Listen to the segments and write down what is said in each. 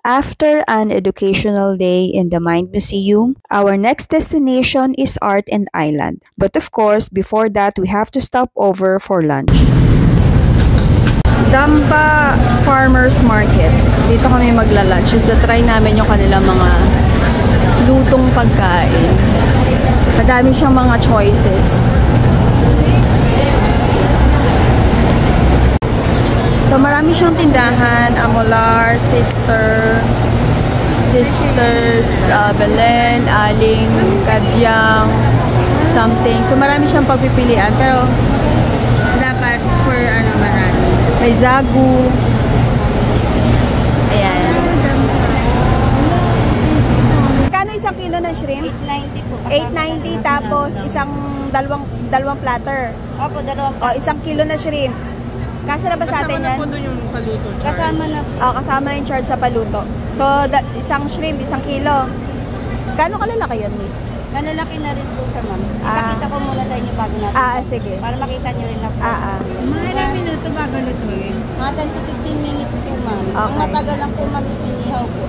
After an educational day in the Mind Museum, our next destination is Art and Island. But of course, before that, we have to stop over for lunch. Dampa Farmers Market. Dito kami magla-lunch. Just try namin yung kanilang mga lutong pagkain. Madami siyang mga choices. So marami siyang tindahan, Amolar, Sisters, Belen, Aling, Kadyang, something. So marami siyang pagpipilian, pero dapat for marami. May Zagu. Ayan. Kano isang kilo ng shrimp? 890 po. 890 tapos dalawang platter. Opo, dalawang platter. O, isang kilo na shrimp. Kasya na ba sa atin yan? Kasama na po doon yung paluto charge. Kasama na po. Kasama na yung charge sa paluto. So, isang shrimp, isang kilo. Gano'ng kalalaki yun, miss? Malalaki na rin po siya, ma'am. Ipakita ko muna sa inyo bago natin. Sige. Para makita nyo rin na po. Mga ilang minuto bago lutuin? Mga 10 to 15 minutes po, ma'am. Okay. Ang matagal lang po, ma'am, inihaw po.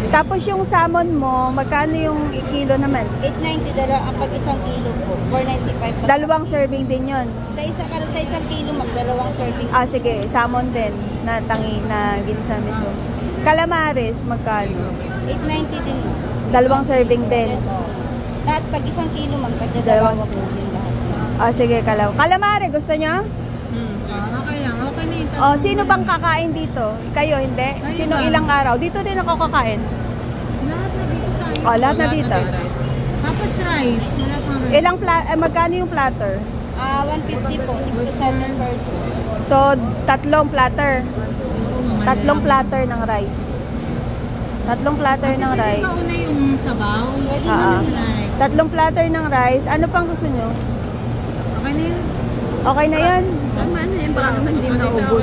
Tapos yung salmon mo, magkano yung kilo naman? 890 ang pag isang kilo po. 495 pa. Dalawang serving din yun. Sa isang kilo, ma'am, dalawang serving. Sige. Salmon din na tangi na ginisa miso. Calamares, magkano? 890 din, ma'am. Dalawang serving din. Yes, lahat pag isang kilo, ma'am, dalawang serving lahat. Sige, calamari, gusto niya? Okay lang, okay na yung Sino bang kakain dito? Kayo, hindi? Sino ilang araw? Dito din ako kakain. lahat na dito tayo. Lahat na dito. Tapos rice. Wala pang rice. Magkano yung platter? 150 po, 6 to 7 person. So, tatlong platter. Tatlong platter ng rice. Tatlong platter ng rice. Ikaw na yung sabaw. Pwede naman Sa rice. Tatlong platter ng rice. Ano pang gusto nyo? Okay na yun. Okay na yan? Tama na yun. Baka naman hindi maubos.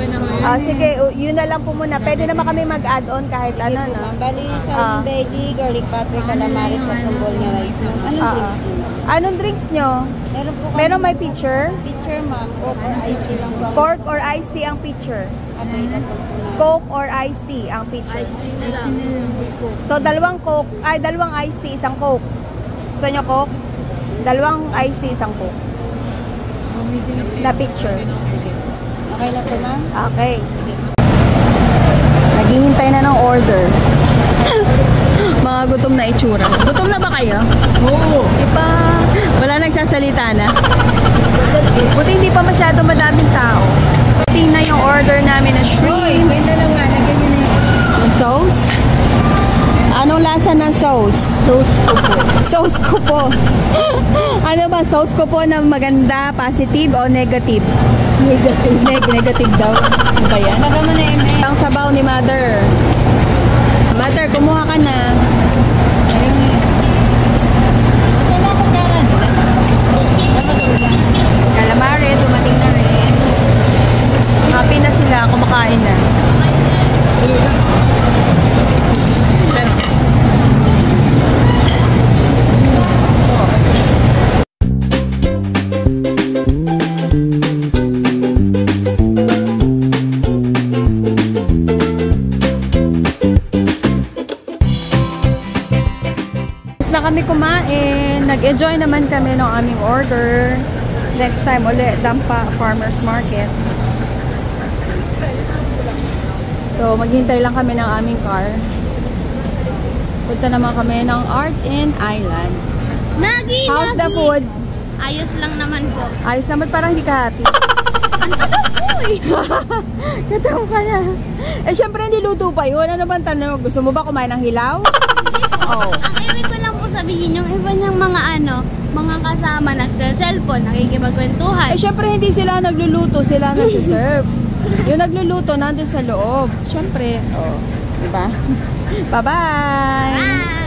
Sige, yun na lang po muna. Pwede naman kami mag-add-on kahit ano, no? Ma'am, bali sa veggie, garlic butter, calamaris, tatlong bowl niya rice. Anong drinks niyo? Anong drinks nyo? Meron po Meron may picture? picture, ma'am. Coke or iced tea lang po. Coke or iced tea ang picture? Available po na. Coke or iced tea ang picture? So, dalawang iced tea, isang Coke. Gusto nyo Coke? Dalawang iced tea, isang Coke. Na picture. Okay na po, ma'am? Okay. Naghihintay na ng order. Mga gutom na itsura. Gutom na ba kayo? Oo. Iba, wala nagsasalita na. Buti hindi pa masyado madaming tao. Buti na yung order namin na shrimp. Yung sauce. Anong lasa ng sauce? Sauce ko po. Ano ba? Sauce ko po na maganda, positive o negative? Negative daw. Ano ba yan? Baga mo na yun, eh. Ang sabaw ni Mother. Mother, kumuha ka na. Calamari, dumating na rin. Happy na sila, kumakain na. Na kami kumain, nag-enjoy naman kami ng aming order. Next time ulit, Dampa Farmers Market. So, maghintay lang kami ng aming car. Punta naman kami ng Art and Island. How's the food? Ayos lang naman po. Ayos naman, parang hindi ka happy. Katawa ka na. Syempre, hindi luto pa yun. Ano bang tanong? Gusto mo ba kumain ng hilaw? Oh. Ang ibig ko lang po sabihin, yung iba niyang mga kasama nagsa-cellphone, nakikipagkwentuhan. Syempre, hindi sila nagluluto, sila nagsiserve. Yung nagluluto, nandun sa loob. Syempre. Diba? Bye-bye! Bye!